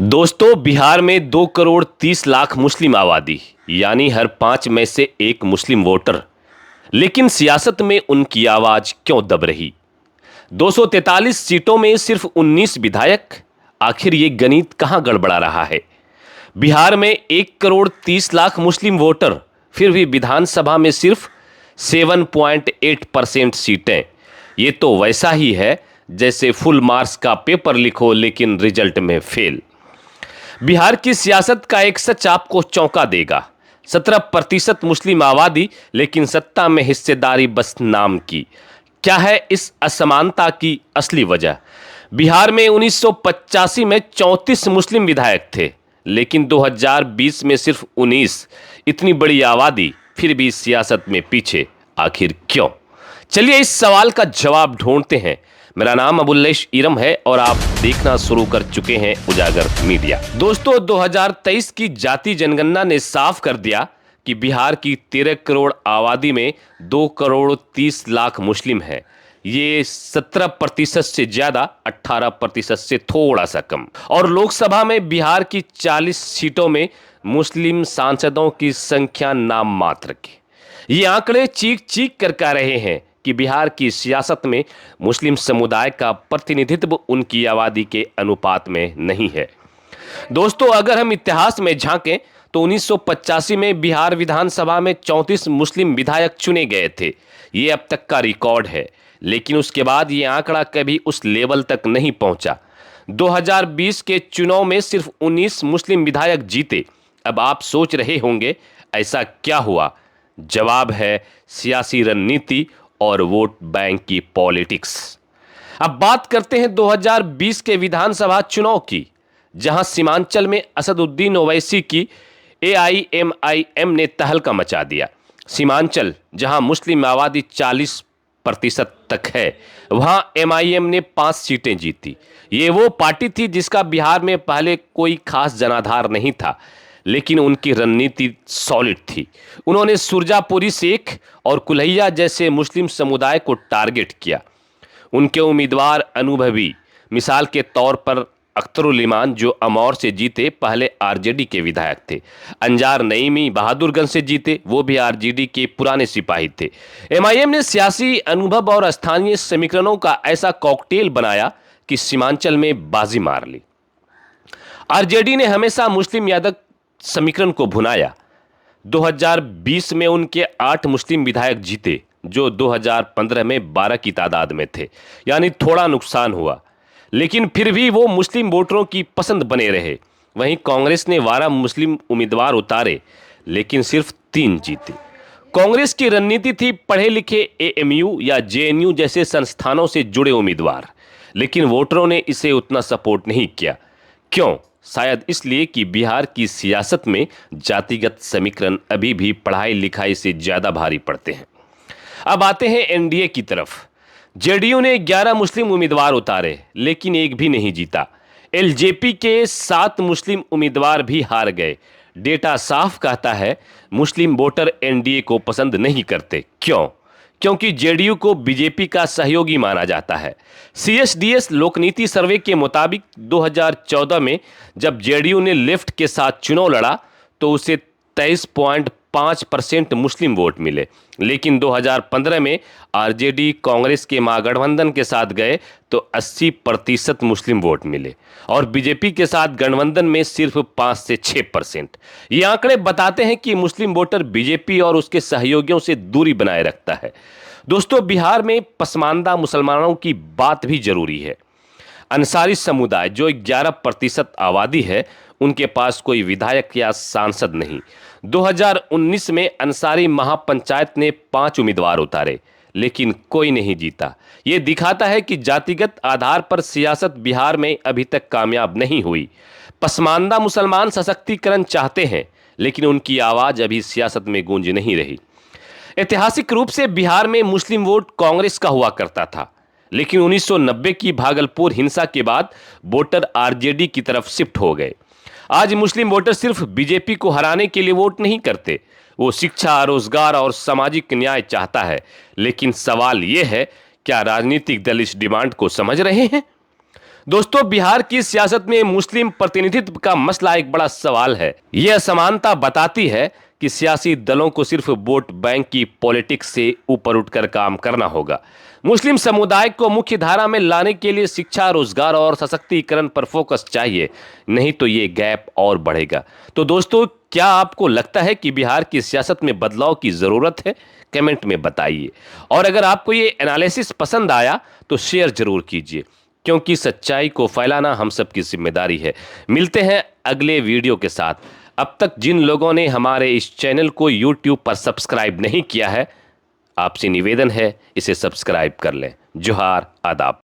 दोस्तों, बिहार में 2 करोड़ 30 लाख मुस्लिम आबादी यानी हर 5 में से एक मुस्लिम वोटर। लेकिन सियासत में उनकी आवाज क्यों दब रही? 243 सीटों में सिर्फ 19 विधायक। आखिर ये गणित कहां गड़बड़ा रहा है? बिहार में 1 करोड़ 30 लाख मुस्लिम वोटर, फिर भी विधानसभा में सिर्फ 7.8% सीटें। ये तो वैसा ही है जैसे फुल मार्क्स का पेपर लिखो लेकिन रिजल्ट में फेल। बिहार की सियासत का एक सच आपको चौंका देगा। 17% मुस्लिम आबादी, लेकिन सत्ता में हिस्सेदारी बस नाम की। क्या है इस असमानता की असली वजह? बिहार में 1985 में 34 मुस्लिम विधायक थे, लेकिन 2020 में सिर्फ 19। इतनी बड़ी आबादी फिर भी सियासत में पीछे, आखिर क्यों? चलिए इस सवाल का जवाब ढूंढते हैं। मेरा नाम अबुल्लेश ईरम है और आप देखना शुरू कर चुके हैं उजागर मीडिया। दोस्तों, 2023 की जाति जनगणना ने साफ कर दिया कि बिहार की 13 करोड़ आबादी में 2 करोड़ 30 लाख मुस्लिम हैं। ये 17% से ज्यादा, 18% से थोड़ा सा कम। और लोकसभा में बिहार की 40 सीटों में मुस्लिम सांसदों की संख्या नाम मात्र की। ये आंकड़े चीख चीख कर कह रहे हैं कि बिहार की सियासत में मुस्लिम समुदाय का प्रतिनिधित्व उनकी आबादी के अनुपात में नहीं है। दोस्तों, अगर हम इतिहास में झांकें तो 1985 में बिहार विधानसभा में 34 मुस्लिम विधायक चुने गए थे। ये अब तक का रिकॉर्ड है, लेकिन उसके बाद ये आंकड़ा कभी उस लेवल तक नहीं पहुंचा। 2020 के चुनाव में सिर्फ 19 मुस्लिम विधायक जीते। अब आप सोच रहे होंगे ऐसा क्या हुआ? जवाब है सियासी रणनीति और वोट बैंक की पॉलिटिक्स। अब बात करते हैं 2020 के विधानसभा चुनाव की, जहां सीमांचल में असदुद्दीन ओवैसी की एआईएमआईएम ने तहलका मचा दिया। सीमांचल, जहां मुस्लिम आबादी 40% तक है, वहां एमआईएम ने 5 सीटें जीती। ये वो पार्टी थी जिसका बिहार में पहले कोई खास जनाधार नहीं था, लेकिन उनकी रणनीति सॉलिड थी। उन्होंने सुरजापुरी शेख और कुल्हैया जैसे मुस्लिम समुदाय को टारगेट किया। उनके उम्मीदवार अनुभवी, मिसाल के तौर पर अख्तरुल इमान, जो अमौर से जीते, पहले आरजेडी के विधायक थे। अंजार नईमी बहादुरगंज से जीते, वो भी आरजेडी के पुराने सिपाही थे। एमआईएम ने सियासी अनुभव और स्थानीय समीकरणों का ऐसा कॉकटेल बनाया कि सीमांचल में बाजी मार ली। आरजेडी ने हमेशा मुस्लिम यादव समीकरण को भुनाया। 2020 में उनके 8 मुस्लिम विधायक जीते, जो 2015 में 12 की तादाद में थे, यानी थोड़ा नुकसान हुआ, लेकिन फिर भी वो मुस्लिम वोटरों की पसंद बने रहे। वहीं कांग्रेस ने 12 मुस्लिम उम्मीदवार उतारे, लेकिन सिर्फ 3 जीते। कांग्रेस की रणनीति थी पढ़े लिखे एएमयू या जेएनयू जैसे संस्थानों से जुड़े उम्मीदवार, लेकिन वोटरों ने इसे उतना सपोर्ट नहीं किया। क्यों? शायद इसलिए कि बिहार की सियासत में जातिगत समीकरण अभी भी पढ़ाई लिखाई से ज्यादा भारी पड़ते हैं। अब आते हैं एनडीए की तरफ। जेडीयू ने 11 मुस्लिम उम्मीदवार उतारे, लेकिन एक भी नहीं जीता। एलजेपी के 7 मुस्लिम उम्मीदवार भी हार गए। डेटा साफ कहता है मुस्लिम वोटर एनडीए को पसंद नहीं करते। क्यों? क्योंकि जेडीयू को बीजेपी का सहयोगी माना जाता है। सीएसडीएस लोकनीति सर्वे के मुताबिक 2014 में जब जेडीयू ने लेफ्ट के साथ चुनाव लड़ा तो उसे 23.5% मुस्लिम वोट मिले, लेकिन 2015 में आरजेडी कांग्रेस के महागठबंधन के साथ गए तो 80% मुस्लिम वोट मिले, और बीजेपी के साथ गठबंधन में सिर्फ 5 से 6%। ये आंकड़े बताते हैं कि मुस्लिम वोटर बीजेपी और उसके सहयोगियों से दूरी बनाए रखता है। दोस्तों, बिहार में पसमानदा मुसलमानों की बात भी जरूरी है। अंसारी समुदाय, जो 11% आबादी है, उनके पास कोई विधायक या सांसद नहीं। 2019 में अंसारी महापंचायत ने 5 उम्मीदवार उतारे, लेकिन कोई नहीं जीता। ये दिखाता है कि जातिगत आधार पर सियासत बिहार में अभी तक कामयाब नहीं हुई। पसमानदा मुसलमान सशक्तिकरण चाहते हैं, लेकिन उनकी आवाज अभी सियासत में गूंज नहीं रही। ऐतिहासिक रूप से बिहार में मुस्लिम वोट कांग्रेस का हुआ करता था, लेकिन 1990 की भागलपुर हिंसा के बाद वोटर आरजेडी की तरफ शिफ्ट हो गए। आज मुस्लिम वोटर सिर्फ बीजेपी को हराने के लिए वोट नहीं करते, वो शिक्षा, रोजगार और सामाजिक न्याय चाहता है। लेकिन सवाल यह है, क्या राजनीतिक दल इस डिमांड को समझ रहे हैं? दोस्तों, बिहार की सियासत में मुस्लिम प्रतिनिधित्व का मसला एक बड़ा सवाल है। यह असमानता बताती है कि सियासी दलों को सिर्फ वोट बैंक की पॉलिटिक्स से ऊपर उठकर काम करना होगा। मुस्लिम समुदाय को मुख्य धारा में लाने के लिए शिक्षा, रोजगार और सशक्तिकरण पर फोकस चाहिए, नहीं तो ये गैप और बढ़ेगा। तो दोस्तों, क्या आपको लगता है कि बिहार की सियासत में बदलाव की जरूरत है? कमेंट में बताइए। और अगर आपको ये एनालिसिस पसंद आया तो शेयर जरूर कीजिए, क्योंकि सच्चाई को फैलाना हम सबकी जिम्मेदारी है। मिलते हैं अगले वीडियो के साथ। अब तक जिन लोगों ने हमारे इस चैनल को YouTube पर सब्सक्राइब नहीं किया है, आपसे निवेदन है इसे सब्सक्राइब कर लें। जोहार, आदाब।